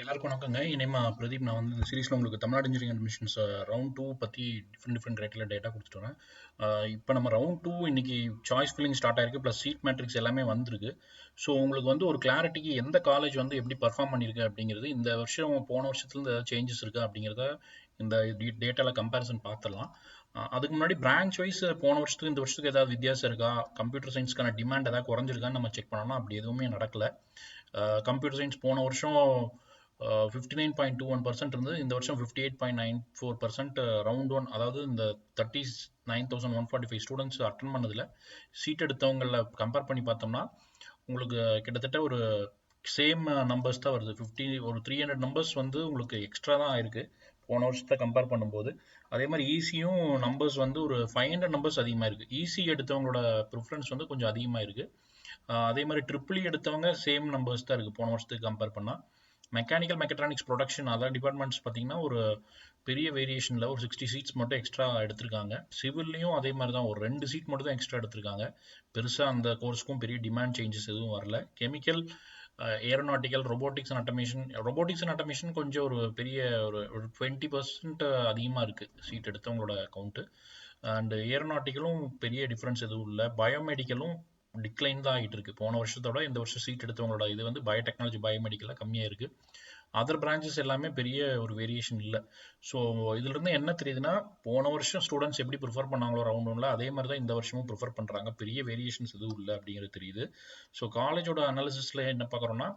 எல்லாருக்கும் வணக்கங்க. இனிமே பிரதீப். நான் வந்து இந்த சீரிஸ்ல உங்களுக்கு தமிழ்நாடு இன்ஜினியரிங் அட்மிஷன்ஸ் ரவுண்ட் 2 பத்தி டிஃப்ரெண்ட் கிரைட்டீரியா டேட்டா கொடுத்துட்டு வரேன். இப்போ நம்ம ரவுண்ட் 2 இன்னைக்கு சாய்ஸ் ஃபில்லிங் ஸ்டார்ட் ஆயிருக்கு, ப்ளஸ் சீட் மேட்ரிக்ஸ் எல்லாமே வந்திருக்கு. ஸோ உங்களுக்கு வந்து ஒரு கிளாரிட்டிக்கு எந்த காலேஜ் வந்து எப்படி பர்ஃபார்ம் பண்ணியிருக்கு அப்படிங்கிறது, இந்த வருஷம் போன வருஷத்துலேருந்து ஏதாவது சேஞ்சஸ் இருக்கா அப்படிங்கிறத இந்த டேட்டாவில் கம்பேரிசன் பார்த்துடலாம். அதுக்கு முன்னாடி பிரான்ச் வைஸ் போன வருஷத்துக்கு இந்த வருஷத்துக்கு ஏதாவது வித்தியாசம் இருக்கா, கம்ப்யூட்டர் சயின்ஸ்க்கான டிமாண்ட் ஏதாவது குறைஞ்சிருக்கான்னு நம்ம செக் பண்ணோம்னா அப்படி எதுவுமே நடக்கல. கம்ப்யூட்டர் சயின்ஸ் போன வருஷம் 59.21% இருந்தது. இந்த வருஷம் 58.94%. ரவுண்ட் ஒன், அதாவது இந்த 39,145 ஸ்டூடெண்ட்ஸ் அட்டன் பண்ணதில் சீட் எடுத்தவங்கள கம்பேர் பண்ணி பார்த்தோம்னா உங்களுக்கு கிட்டத்தட்ட ஒரு சேம் நம்பர்ஸ் தான் வருது. ஒரு 300 நம்பர்ஸ் வந்து உங்களுக்கு எக்ஸ்ட்ரா தான் ஆயிருக்கு போன வருஷத்தை கம்பேர் பண்ணும்போது. அதே மாதிரி ஈஸியும் நம்பர்ஸ் வந்து ஒரு 500 நம்பர்ஸ் அதிகமாக இருக்குது. ஈஸி எடுத்தவங்களோட ப்ரிஃபரன்ஸ் வந்து கொஞ்சம் அதிகமாக இருக்குது. அதே மாதிரி ட்ரிபிள் எடுத்தவங்க சேம் நம்பர்ஸ் தான் இருக்குது போன வருஷத்துக்கு கம்பேர் பண்ணால். Mechanical mechatronics production other departments பார்த்தீங்கன்னா ஒரு பெரிய வேரியேஷனில் ஒரு 60 சீட்ஸ் மட்டும் எக்ஸ்ட்ரா எடுத்திருக்காங்க. சிவில்லையும் அதே மாதிரி தான் ஒரு 2 சீட் மட்டும் தான் எக்ஸ்ட்ரா எடுத்திருக்காங்க. பெருசாக அந்த கோர்ஸ்க்கும் பெரிய டிமாண்ட் சேஞ்சஸ் எதுவும் வரல. Chemical, aeronautical, robotics and automation கொஞ்சம் ஒரு பெரிய ஒரு 20% அதிகமாக இருக்குது சீட் எடுத்தவங்களோட கவுண்ட்டு. அண்ட் ஏரோநாட்டிக்கலும் பெரிய டிஃப்ரென்ஸ் எதுவும் இல்லை. பயோமெடிக்கலும் டிக்ளைன் தான் ஆகிட்டு இருக்கு. போன வருஷத்தோட இந்த வருஷம் சீட் எடுத்தவங்களோட இது வந்து பயோடெக்னாலஜி பயோமெடிக்கலாக கம்மியாக இருக்கு. அதர் பிரான்ச்சஸ் எல்லாமே பெரிய ஒரு வேரியேஷன் இல்லை. ஸோ இதுலேருந்து என்ன தெரியுதுன்னா, போன வருஷம் ஸ்டூடெண்ட்ஸ் எப்படி ப்ரிஃபர் பண்ணாங்களோ ரவுண்ட் ஒன்ல, அதே மாதிரி தான் இந்த வருஷமும் ப்ரிஃபர் பண்ணுறாங்க. பெரிய வேரியேஷன்ஸ் எதுவும் இல்லை அப்படிங்கிறது தெரியுது. ஸோ காலேஜோட அனாலிசிஸில் என்ன பார்க்குறோன்னா,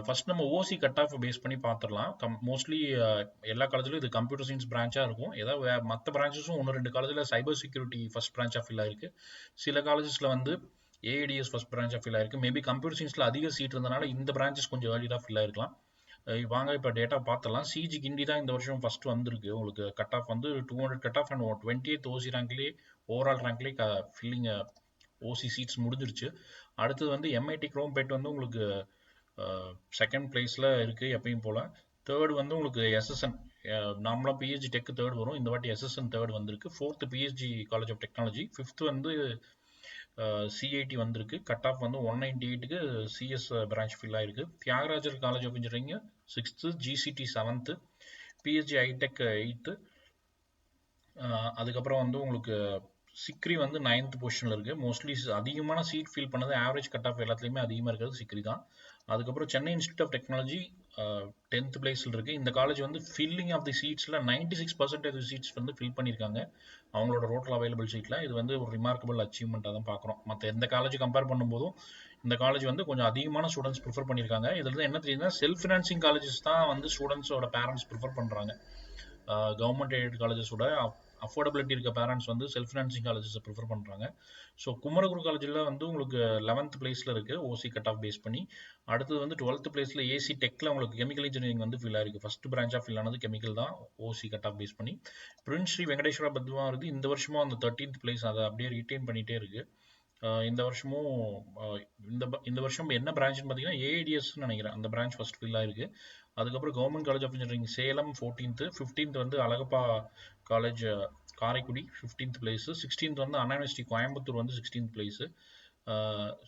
ஃபர்ஸ்ட் நம்ம ஓசி கட் ஆஃப் பேஸ் பண்ணி பார்த்துடலாம். மோஸ்ட்லி எல்லா காலேஜ்லையும் இது கம்ப்யூட்டர் சயின்ஸ் பிரான்ச்சாக இருக்கும். ஏதாவது மற்ற பிரான்ச்சஸும் ஒன்று ரெண்டு காலேஜில் சைபர் செக்யூரிட்டி ஃபர்ஸ்ட் பிரான்ச்சாக ஃபில் ஆயிருக்கு. சில காலேஜஸில் வந்து ஏஐடிஎஸ் ஃபர்ஸ்ட் பிரான்ச்சாக ஃபில் ஆயிருக்கு. மேபி கம்ப்யூட்டர் சயின்ஸில் அதிக சீட் இருந்தனால இந்த பிரான்ச்சஸ் கொஞ்சம் ஏர்லியாக ஃபில் ஆயிருக்கலாம். வாங்க இப்போ டேட்டா பார்த்துடலாம். சிஜி கிண்டி தான் இந்த வருஷம் ஃபர்ஸ்ட் வந்திருக்கு. உங்களுக்கு கட் ஆஃப் வந்து 200 cut off and 28th OC ரேங்க்லேயே ஓவரால் ரேங்க்லேயே ஃபில்லிங் ஓசி சீட்ஸ் முடிஞ்சிருச்சு. அடுத்தது வந்து எம்ஐடி குரோம்பேட் வந்து உங்களுக்கு செகண்ட் பிளேஸில் இருக்குது எப்பயும் போல். தேர்ட் வந்து உங்களுக்கு எஸ்எஸ்என், நார்மலாக பிஹெச்டி டெக் தேர்ட் வரும், இந்த வாட்டி எஸ்எஸ்என் தேர்ட் வந்திருக்கு. Fourth PHD college of technology. Fifth வந்து சிஐடி வந்திருக்கு. கட் ஆஃப் வந்து 198க்கு சிஎஸ் பிரான்ச் ஃபில் ஆயிருக்கு. Thiagarajar college of engineering sixth, GCT seventh, PHD iTech eighth. அதுக்கப்புறம் வந்து உங்களுக்கு சிக்ரி வந்து 9th பொசிஷனில் இருக்குது. மோஸ்ட்லி அதிகமான சீட் ஃபில் பண்ணது, ஆவரேஜ் கட் ஆஃப் எல்லாத்துலேயுமே அதிகமாக இருக்கிறது சிக்ரி தான். அதுக்கப்புறம் Chennai institute of technology 10th பிளேஸில் இருக்குது. இந்த காலேஜ் வந்து ஃபில்லிங் ஆஃப் தி சீட்ஸில் 96% சீட்ஸ் வந்து ஃபில் பண்ணியிருக்காங்க அவங்களோட டோட்டல் அவைலபிள் சீட்டில். இது வந்து ஒரு ரிமார்க்கபிள் அச்சீவ்மெண்ட்டாக தான் பார்க்குறோம். மற்ற எந்த காலேஜ் கம்பேர் பண்ணும்போதும் இந்த காலேஜ் வந்து கொஞ்சம் அதிகமான ஸ்டூடெண்ட்ஸ் ப்ரிஃபர் பண்ணியிருக்காங்க. இதில் என்ன தெரியுதுன்னா, செல்ஃப் ஃபினான்சிங் காலேஜஸ் தான் வந்து ஸ்டூடெண்ட்ஸோட பேரண்ட்ஸ் ப்ரிஃபர் பண்ணுறாங்க. கவர்மெண்ட் எய்டட் காலேஜஸோட அஃபோர்டபிலிட்டி இருக்க பேரண்ட்ஸ் வந்து செல்ஃப் ஃபினான்சிங் காலேஜஸை ப்ரிஃபர் பண்ணுறாங்க. ஸோ குமரகுரு காலேஜில் வந்து உங்களுக்கு 11th பிளேஸில் இருக்குது ஓசி கட் ஆஃப் பேஸ் பண்ணி. அடுத்தது வந்து 12th பிளேஸில் ஏசி டெக்கில் உங்களுக்கு கெமிக்கல் இன்ஜினியரிங் வந்து ஃபில் ஆயிருக்கு. ஃபர்ஸ்ட் பிரான்ச்சாக ஃபில் ஆனது கெமிக்கல் தான், ஓசி கட் ஆஃப் பேஸ் பண்ணி. பிரின்ஸ் ஸ்ரீ வெங்கடேஸ்வரா பத்மாவதி இந்த வருஷமும் அந்த 13th பிளேஸ் அதை அப்படியே ரீட்டைன் பண்ணிகிட்டே இருக்குது. இந்த வருஷமும் இந்த வருஷம் என்ன பிரான்ச்னு பார்த்தீங்கன்னா ஏஐடிஎஸ்ன்னு நினைக்கிறேன், அந்த பிரான்ச் ஃபர்ஸ்ட் ஃபில் ஆயிருக்கு. அதுக்கப்புறம் government college of engineering Salem 14th, 15th வந்து Alagappa college Karaikudi 15th place, 16th வந்து அண்ணா யூனிவர்சிட்டி கோயம்புத்தூர் வந்து 16th பிளேஸு.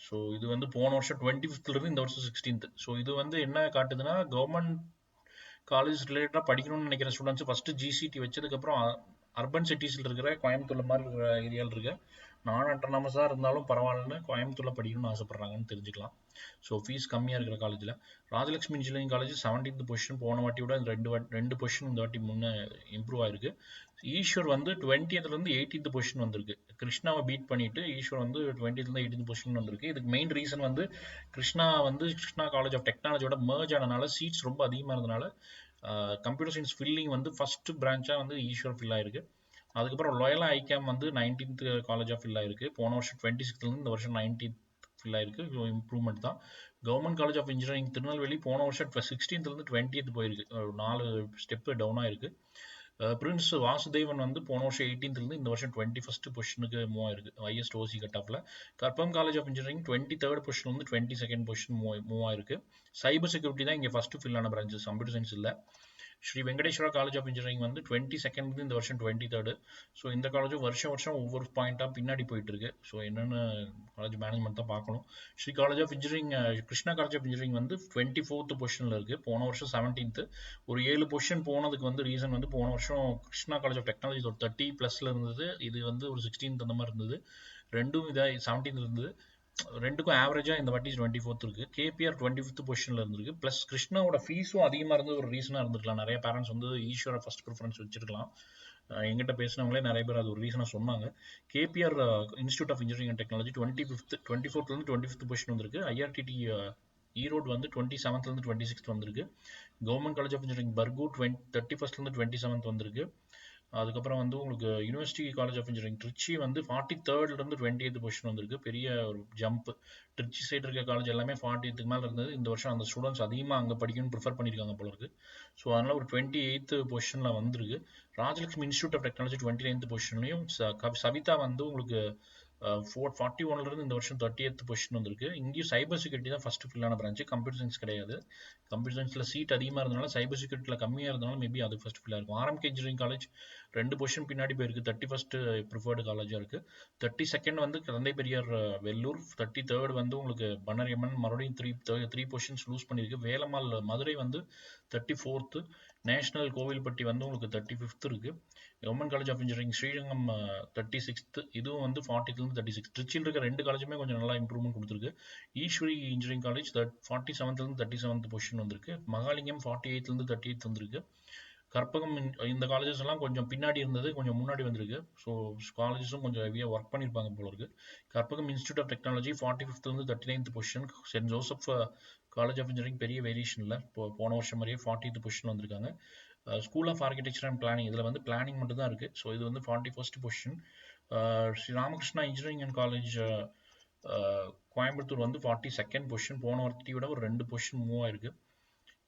ஸோ இது வந்து போன வருஷம் 25th இந்த வருஷம் 16th. ஸோ இது வந்து என்ன காட்டுதுன்னா, கவர்மெண்ட் காலேஜ் ரிலேட்டடாக படிக்கணும்னு நினைக்கிற ஸ்டூடெண்ட்ஸ் ஃபஸ்ட்டு ஜிசிடி வச்சதுக்கப்புறம் அர்பன் சிட்டிஸில் இருக்கிற கோயம்புத்தூர் மாதிரி இருக்கிற ஏரியாவில் இருக்க நான் அட்டானமஸாக இருந்தாலும் பரவாயில்லன்னு கோயம்புத்தூரில் படிக்கணும்னு ஆசைப்பட்றாங்கன்னு தெரிஞ்சுக்கலாம். ஸோ ஃபீஸ் கம்மியாக இருக்கிற காலேஜில் Rajalakshmi engineering college 17th position, போன வாட்டியோட ரெண்டு பொசிஷன் இந்த வாட்டி முன்னே இம்ப்ரூவ் ஆயிருக்கு. ஈஸ்வர் வந்து 20th 18th பொசிஷன் வந்திருக்கு. கிருஷ்ணாவை பீட் பண்ணிட்டு ஈஸ்வர் வந்து 20th 18th பொசிஷன் வந்திருக்கு. இதுக்கு மெயின் ரீசன் வந்து கிருஷ்ணா காலேஜ் ஆஃப் டெக்னாலஜியோட மர்ஜ் ஆனதுனால சீட்ஸ் ரொம்ப அதிகமாக இருந்தனால கம்ப்யூட்டர் சயின்ஸ் ஃபில்லிங் வந்து ஃபர்ஸ்ட் பிரான்ச்சாக வந்து ஈஸ்வர் ஃபில் ஆயிருக்கு. அதுக்கப்புறம் லோயலா ஐகேம் வந்து 19th காலேஜாக ஃபில் ஆயிருக்கு. போன வருஷம் 26th இந்த வருஷம் 19th ஃபில் ஆயிருக்கு. ஸோ இம்ப்ரூவ்மெண்ட் தான். Government college of engineering Tirunelveli போன வருஷம் 16th 20th போயிருக்கு, 4 ஸ்டெப் டவுன் ஆயிருக்கு. பிரின்ஸ் வாசுதேவன் வந்து போன வருஷம் 18th இந்த வருஷம் 21st பொசிஷனுக்கு மூவ் ஆயிருக்கு ஹையஸ்ட் ஓசி கட் ஆஃப்ல. Karpagam college of engineering 23rd position வந்து 22nd பொசிஷன் மூவ் ஆயிருக்கு. சைபர் செக்யூரிட்டி தான் இங்கே ஃபர்ஸ்ட் ஃபில் ஆன பிரான்ச்சஸ், கம்ப்யூட்டர் சயின்ஸ் இல்லை. Sri Venkateswara college of engineering வந்து 22nd இந்த வருஷம் 23rd. ஸோ இந்த காலேஜும் வருஷம் வருஷம் ஒவ்வொரு பாயிண்டாக பின்னாடி போயிட்டு இருக்கு. ஸோ என்னென்ன காலேஜ் மேனேஜ்மெண்ட் தான் பார்க்கணும். Sri college of engineering Krishna college of engineering வந்து 24th பொசிஷனில் இருக்குது. போன வருஷம் 17th. ஒரு 7 பொசிஷன் போனதுக்கு வந்து ரீசன் வந்து போன வருஷம் கிருஷ்ணா காலேஜ் ஆஃப் டெக்னாலஜி ஒரு 30+ இருந்தது. இது வந்து ஒரு 16th அந்த மாதிரி இருந்தது. ரெண்டும் இதாக 17th இருந்தது. ரெண்டுக்கும் ஆவரேஜாக இந்த வாட்டி 24th இருக்கு. கேபிஆர் 25th பொசிஷனில் இருந்திருக்கு. ப்ளஸ் கிருஷ்ணாவோட ஃபீஸும் அதிகமாக இருந்தது ஒரு ரீசனாக இருந்திருக்கலாம். நிறைய பேரண்ட்ஸ் வந்து ஈஸ்வரை ஃபர்ஸ்ட் ப்ரிஃபரன்ஸ் வச்சிருக்கலாம். எங்கிட்ட பேசினவங்களே நிறைய பேர் அது ஒரு ரீசனாக சொன்னாங்க. KPR institute of engineering and technology 24th 25th position வந்திருக்கு. ஐஆர்டிடி ஈரோடு வந்து 27th 26th வந்திருக்கு. Government college of engineering Bargur 31st 27th வந்திருக்கு. அதுக்கப்புறம் வந்து உங்களுக்கு university college of engineering Tiruchi வந்து 43rd 28th பொசிஷன் வந்திருக்கு. பெரிய ஒரு ஜம்ப். திருச்சி சைடு இருக்க காலேஜ் எல்லாமே 40th மேலே இருந்தது. இந்த வருஷம் அந்த ஸ்டூடெண்ட்ஸ் அதிகமாக அங்கே படிக்கணும்னு ப்ரிஃபர் பண்ணியிருக்காங்க போல இருக்கு. ஸோ அதனால் ஒரு 28th பொசிஷனில் வந்திருக்கு. Rajalakshmi institute of technology 29th பொசிஷன்லையும் சவிதா வந்து உங்களுக்கு 41 இந்த வருஷம் 30th பொசிஷன் வந்திருக்கு. இங்கேயும் சைபர் செக்யூரிட்டி தான் ஃபர்ஸ்ட் ஃபில்லான பிரான்ச்சு. கம்ப்யூட்டர் சயின்ஸ் கிடையாது. கம்ப்யூட்டர் சயின்ஸில் சீட் அதிகமாக இருந்தனால சைபர் செக்யூரிட்டியில் கம்மியாக இருந்தாலும் மேபி அது ஃபர்ஸ்ட் ஃபில்லாக இருக்கும். ஆர்எம்கே இன்ஜினியரிங் காலேஜ் 2 பொசிஷன் பின்னாடி போயிருக்கு. 31st ப்ரிஃபர்டு காலேஜாக இருக்குது. 32nd வந்து தந்தை பெரியார் வெள்ளூர். 33rd வந்து உங்களுக்கு பன்னரியம்மன் மறுபடியும் 3 பொசிஷன்ஸ் லூஸ் பண்ணியிருக்கு. வேலம்மாள் மதுரை வந்து 34th. நேஷனல் கோவில்பட்டி வந்து உங்களுக்கு 35th இருக்குது. Government college of engineering Srirangam 36th. இதுவும் வந்து 40th 36. திருச்சியில் இருக்க 2 காலேஜுமே கொஞ்சம் நல்லா இம்ப்ரூவ்மெண்ட் கொடுத்துருக்கு. Eswari engineering college 47th 37th position வந்திருக்கு. மகாலிங்கம் 48th 38th வந்திருக்கு. கற்பகம் இந்த காலேஜஸ் எல்லாம் கொஞ்சம் பின்னாடி இருந்தது, கொஞ்சம் முன்னாடி வந்திருக்கு. ஸோ காலேஜஸும் கொஞ்சம் ஹெவியாக ஒர்க் பண்ணியிருப்பாங்க போல இருக்கு. Karpagam institute of technology 45th 39th position. Saint Joseph college of engineering பெரிய வேரியேஷன் இல்லை. போன வருஷம் மாதிரியே 40th பொசிஷன் வந்திருக்காங்க. School of architecture and planning இதில் வந்து பிளானிங் மட்டும் தான் இருக்குது. ஸோ இது வந்து 41st position. Sri Ramakrishna engineering and college Coimbatore வந்து 42nd பொசிஷன். போன வாரத்தை விட ஒரு 2 பொசிஷன் மூவ் ஆயிருக்கு.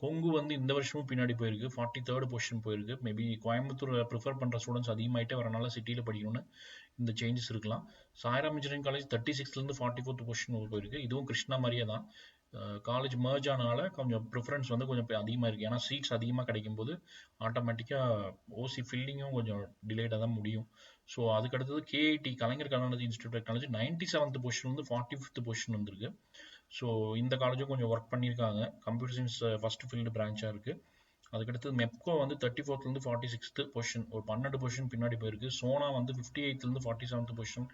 கொங்கு வந்து இந்த வருஷமும் பின்னாடி போயிருக்கு. 43rd பொசிஷன் போயிருக்கு. மேபி கோயம்புத்தூர் ப்ரிஃபர் பண்ணுற ஸ்டூடெண்ட்ஸ் அதிகமாகிட்டே வரனால சிட்டியில் படிக்கணும்னு இந்த சேஞ்சஸ் இருக்கலாம். Sairam engineering college 36th 44th position போயிருக்கு. இதுவும் கிருஷ்ணா மாதிரியே தான். காலேஜ் மர்ஜ் ஆனால கொஞ்சம் ப்ரிஃபரன்ஸ் வந்து கொஞ்சம் அதிகமாக இருக்குது. ஏன்னா சீட்ஸ் அதிகமாக கிடைக்கும் போது ஆட்டோமேட்டிக்காக ஓசி ஃபில்லிங்கும் கொஞ்சம் டிலேடாக தான் முடியும். ஸோ அதுக்கடுத்தது KIT Kalaignar Karunanidhi institute technology 97th position வந்து 45th பொசிஷன் வந்திருக்கு. ஸோ இந்த காலேஜும் கொஞ்சம் ஒர்க் பண்ணியிருக்காங்க. கம்ப்யூட்டர் சயின்ஸ் ஃபர்ஸ்ட் ஃபீல்டு பிரான்ச்சாக இருக்குது. அதுக்கடுத்து மெப்கோ வந்து 34th 46th பொசிஷன், ஒரு 12 பொசிஷன் பின்னாடி போயிருக்கு. சோனா வந்து 58th 47th பொசிஷன்.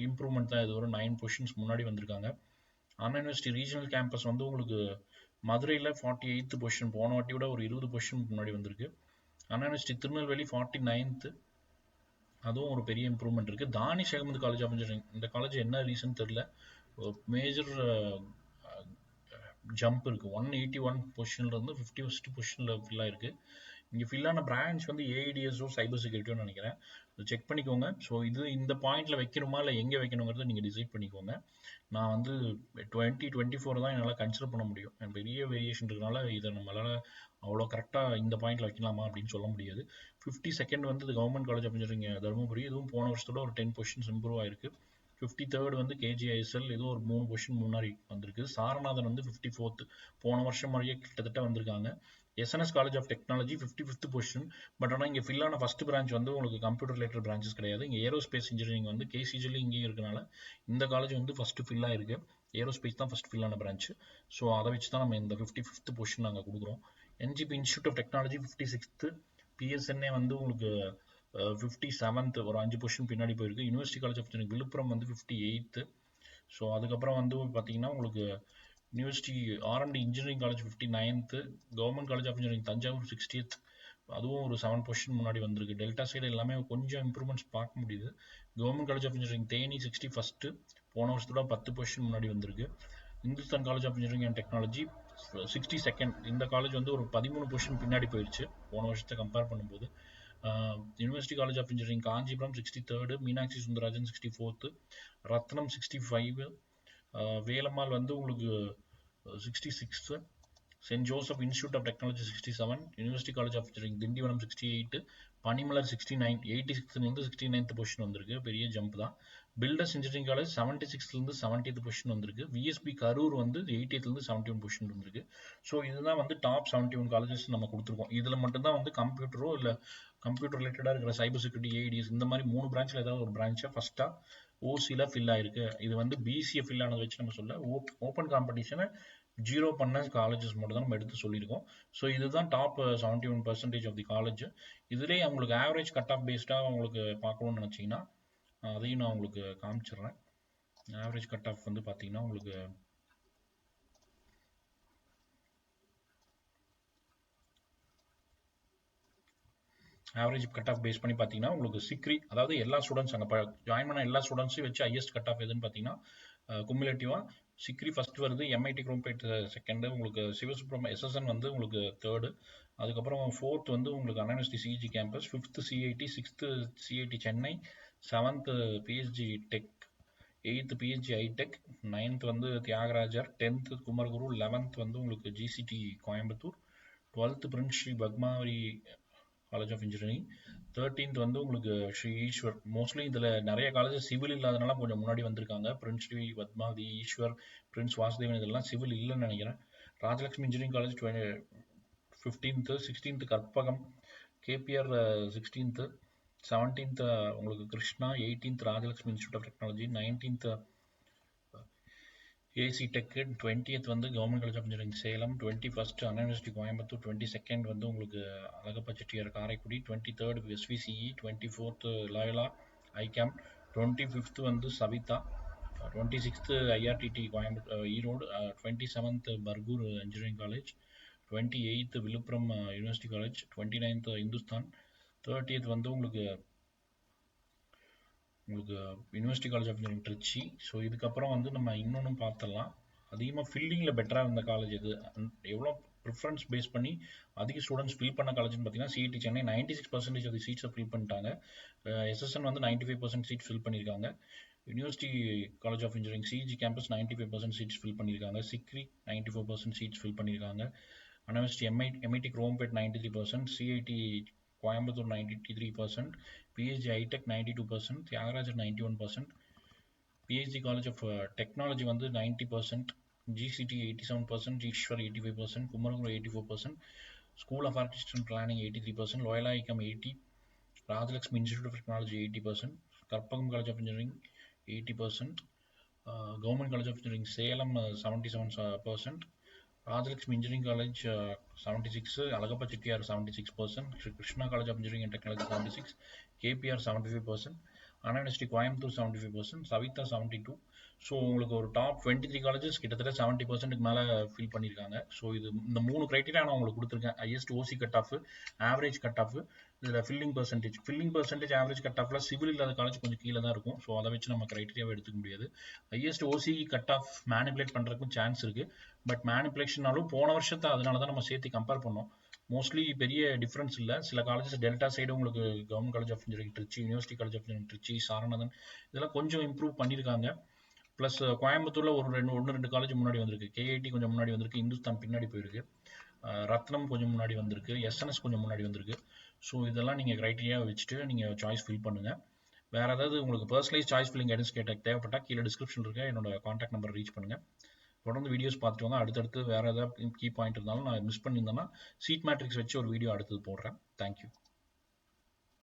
இம்ப்ரூவ்மெண்ட் தான், இது ஒரு 9 பொசிஷன்ஸ் முன்னாடி வந்திருக்காங்க. அண்ணா யூனிவர்சிட்டி ரீஜனல் கேம்பஸ் வந்து உங்களுக்கு மதுரையில் 48th பொசிஷன். போன வாட்டியோட ஒரு 20 பொசிஷன் முன்னாடி வந்திருக்கு. Anna university Tirunelveli 49th. அதுவும் ஒரு பெரிய இம்ப்ரூவ்மெண்ட் இருக்குது. Danish Ahmed college of engineering, இந்த காலேஜ் என்ன ரீசன் தெரில, மேஜர் ஜம்ப் இருக்குது. 181 பொசிஷன்லேருந்து 51st பொசிஷனில் ஃபில்லாக இருக்குது. இங்கே ஃபில்லான பிரான்ச் வந்து ஏஐடிஎஸோ சைபர் செக்யூரிட்டியோன்னு நினைக்கிறேன். செக் பண்ணிக்கோங்க. ஸோ இது இந்த பாயிண்டில் வைக்கணுமா இல்லை எங்கே வைக்கணுங்கிறத நீங்கள் டிசைட் பண்ணிக்கோங்க. நான் வந்து 2024 தான் என்னால் கன்சிடர் பண்ண முடியும். பெரிய வேரியேஷன் இருக்கனால இதை நம்மளால் அவ்வளோ கரெக்டாக இந்த பாயிண்டில் வைக்கலாமா அப்படின்னு சொல்ல முடியாது. 52nd வந்து இது government college of engineering Dharmapuri. இதுவும் போன வருஷத்தோட ஒரு 10 பொசிஷன்ஸ் இம்ப்ரூவ் ஆயிருக்கு. 53rd வந்து கேஜிஐஎஸ்எல், இதுவும் ஒரு 3 பொசிஷன் முன்னாடி வந்திருக்கு. சாரநாதன் வந்து 54th. போன வருஷம் மாதிரியே கிட்டத்தட்ட வந்திருக்காங்க. SNS college of technology 55th position. But ஆனால் இங்கே ஃபில்லான ஃபர்ஸ்ட் பிரான்ச் வந்து உங்களுக்கு கம்ப்யூட்டர் ரிலேட்டட் பிரான்ச்சஸ் கிடையாது. இங்கே ஏரோஸ்பேஸ் இன்ஜினியரிங் வந்து கேசிஜியில் இங்கேயும் இருக்கனால இந்த காலேஜ் வந்து ஃபர்ஸ்ட் ஃபில்லாக இருக்குது. ஏரோஸ்பேஸ் தான் ஃபர்ஸ்ட் ஃபில்லான பிரான்ச். ஸோ அதை வச்சு தான் நம்ம இந்த 55th பொசிஷன் நாங்கள் கொடுக்குறோம். NGP institute of technology 56th. PSNA வந்து உங்களுக்கு 57th, ஒரு 5 பொசிஷன் பின்னாடி போயிருக்கு. University college of engineering Villupuram வந்து 58th. ஸோ அதுக்கப்புறம் வந்து பார்த்தீங்கன்னா உங்களுக்கு university RND engineering college 59th. Government college of engineering Thanjavur 60th. அதுவும் ஒரு 7 பொசிஷன் முன்னாடி வந்திருக்கு. டெல்டா சைடு எல்லாமே கொஞ்சம் இம்ப்ரூவ்மெண்ட்ஸ் பார்க்க முடியுது. Government college of engineering Theni 61st. போன வருஷத்தோட 10 பொசிஷன் முன்னாடி வந்திருக்கு. Hindustan college of engineering and technology 62nd. இந்த காலேஜ் வந்து ஒரு 13 பொசிஷன் பின்னாடி போயிடுச்சு போன வருஷத்தை கம்பேர் பண்ணும்போது. University college of engineering Kanchipuram 63rd. Meenakshi Sundararajan 64th. Rathinam 65. Velammal வந்து உங்களுக்கு 66th. Saint Joseph institute of technology 67. University college of engineering Tindivanam 68. Panimalar 69 86லேருந்து 69th பொசிஷன் வந்திருக்கு, பெரிய ஜம்ப் தான். பில்டர்ஸ் இன்ஜினியரிங் காலேஜ் 76லேருந்து 70th பொசிஷன் வந்திருக்கு. விஎஸ்பி கரூர் வந்து 80லேருந்து 71 பொசிஷன் வந்திருக்கு. ஸோ இதுதான் வந்து டாப் 71 காலேஜஸ் நம்ம கொடுத்துருக்கோம். இதில் மட்டும்தான் வந்து கம்ப்யூட்டரோ இல்லை கம்ப்யூட்டர் ரிலேட்டடாக இருக்கிற சைபர் செக்யூரிட்டி, ஏடிஎஸ் இந்த மாதிரி 3 பிரான்ச்சில் ஏதாவது ஒரு பிரான்ச்சை ஃபஸ்ட்டாக ஓசியில் ஃபில் ஆயிருக்கு. இது வந்து பிசிஏ ஃபில் ஆனதை வச்சு நம்ம சொல்ல, ஓப்பன் காம்படிஷனை 0 பண்ண காலேஜஸ் மட்டும் தான் நம்ம எடுத்து சொல்லியிருக்கோம். ஸோ இதுதான் டாப் 71% ஆஃப் தி காலேஜ். இதுலேயே அவங்களுக்கு ஆவரேஜ் கட் ஆஃப் பேஸ்டாக உங்களுக்கு பார்க்கணும்னு நினச்சிங்கன்னா அதையும் நான் உங்களுக்கு காமிச்சிடுறேன். ஆவரேஜ் கட் ஆஃப் வந்து பார்த்தீங்கன்னா உங்களுக்கு ஆவரேஜ் கட் ஆஃப் பேஸ் பண்ணி பார்த்தீங்கன்னா உங்களுக்கு சிக்ரி, அதாவது எல்லா ஸ்டூடெண்ட்ஸ் அங்கே ஜாயின் பண்ண எல்லா ஸ்டூடெண்ட்ஸையும் வச்சு ஹையஸ்ட் கட் ஆஃப் எதுன்னு பார்த்தீங்கன்னா குமுலேட்டிவாக சிக்ரி ஃபர்ஸ்ட் வருது, எம்ஐடி குரோம்பேட் செகண்டு, உங்களுக்கு சிவசுப்ரம எஸ்எஸ்என் வந்து உங்களுக்கு தேர்டு, அதுக்கப்புறம் ஃபோர்த் வந்து உங்களுக்கு Anna university CG campus, fifth CIT, sixth CIT Chennai, seventh PSG tech, eighth PSG iTech, ninth வந்து தியாகராஜர், 10th குமரகுரு, 11th வந்து உங்களுக்கு GCT Coimbatore, 12th Prince Sri Padmavathi college of engineering, 13th வந்து உங்களுக்கு ஸ்ரீ ஈஸ்வர். மோஸ்ட்லி இதில் நிறைய காலேஜஸ் சிவில் இல்லாதனால கொஞ்சம் முன்னாடி வந்திருக்காங்க. பிரின்ஸ் ஸ்ரீ பத்மாவதி, ஈஸ்வர், பிரின்ஸ் வாசுதேவன் இதெல்லாம் சிவில் இல்லைன்னு நினைக்கிறேன். Rajalakshmi engineering college 15th, 16th Karpagam, KPR 16th, 17th உங்களுக்கு Krishna, 18th Rajalakshmi institute of technology, 19th AC tech, 20th வந்து government college of engineering Salem, 21st Anna university Coimbatore, 22nd வந்து உங்களுக்கு Alagappa Chettiar Karaikudi, 23rd SVCE, 24th Loyola ICAM, 25th வந்து Saveetha, 26th IRTT Coimbatore Erode, 27th Bargur engineering college, 28th Villupuram university college, 29th Hindustan, 30th வந்து உங்களுக்கு university college of engineering Trichy. So இதுக்கப்புறம் வந்து நம்ம இன்னொன்றும் பார்த்துடலாம். அதிகமாக ஃபில்லிங்கில் பெட்டராக இருந்த காலேஜ் இது, எவ்வளோ ப்ரிஃபரன்ஸ் பேஸ் பண்ணி அதிக ஸ்டூடெண்ட்ஸ் ஃபில் பண்ண காலேஜ்னு பார்த்தீங்கன்னா சிஐடி சென்னை 96% ஆஃப் தி சீட்ஸை ஃபில் பண்ணிட்டாங்க. எஸ்எஸ்என் வந்து 95% சீட் ஃபில் பண்ணியிருக்காங்க. University college of engineering CG campus 95% seats fill பண்ணியிருக்காங்க. சிக்ரி 94% சீட்ஸ் ஃபில் பண்ணியிருக்காங்க. Anna university MIT Chromepet 93%, CIT Coimbatore 93%, PSG iTech 92%, Thiagarajar 91%, PSG college of technology வந்து 90%, GCT 87%, Eswar 85%, Kumaraguru 84%, school of architecture and planning 83%, Loyola ICAM 80%, Rajalakshmi institute of technology 80%, Karpagam college of engineering 80%, government college of engineering Salem 77%, Rajalakshmi engineering college 76, Alagappa Chettiar 76%, Krishna college of engineering and technology 76, KPR 75%, Anna university Coimbatore 75%, Saveetha 72. So உங்களுக்கு ஒரு top 23 colleges கிட்டத்தட்ட 70%க்கு மேலே fill பண்ணியிருக்காங்க. So இது இந்த 3 criteria நான் உங்களுக்கு கொடுத்துருக்கேன். Highest OC cut off, average cut off, இதில் ஃபில்லிங் பர்சன்டேஜ் ஆவரேஜ் கட் ஆஃப்ல சிவில் இல்லாத காலேஜ் கொஞ்சம் கீழே தான் இருக்கும். ஸோ அதை வச்சு நம்ம க்ரைட்டீரியாவை எடுத்துக்க முடியாது. Highest OC cut of manipulate பண்ணுறதுக்கும் சான்ஸ் இருக்குது. பட் மேனிபுலேஷனாலும் போன வருஷத்தை அதனால தான் நம்ம சேர்த்து கம்பேர் பண்ணோம். மோஸ்ட்லி பெரிய டிஃப்ரென்ஸ் இல்லை. சில காலேஜஸ் டெல்டா சைடு உங்களுக்கு government college of engineering Trichy, university college of engineering Trichy, Saranathan இதெல்லாம் கொஞ்சம் இம்ப்ரூவ் பண்ணியிருக்காங்க. ப்ளஸ் கோயம்புத்தூரில் ஒரு 1-2 காலேஜ் முன்னாடி வந்திருக்கு. கேஐடி கொஞ்சம் முன்னாடி வந்திருக்கு, இந்துஸ்தான் பின்னாடி போயிருக்கு, ரத்னம் கொஞ்சம் முன்னாடி வந்திருக்கு, எஸ்என்எஸ் கொஞ்சம் முன்னாடி வந்திருக்கு. ஸோ இதெல்லாம் நீங்கள் க்ரைட்டீரியா வச்சுட்டு நீங்கள் சாய்ஸ் ஃபில் பண்ணுங்கள். வேறு ஏதாவது உங்களுக்கு பர்சனலைஸ் சாய்ஸ் ஃபில்லிங் கைடன்ஸ் தேவைப்பட்டால் கீழே டிஸ்கிரிப்ஷன் இருக்க என்னோட காண்டாக்ட் நம்பர் ரீச் பண்ணுங்கள். தொடர்ந்து வீடியோஸ் பார்த்துட்டு வாங்க. அடுத்தடுத்து வேறு ஏதாவது கீ பாயிண்ட் இருந்தாலும் நான் மிஸ் பண்ணியிருந்தேன்னா சீட் மேட்ரிக்ஸ் வச்சு ஒரு வீடியோ அடுத்தது போடுறேன். தேங்க்யூ.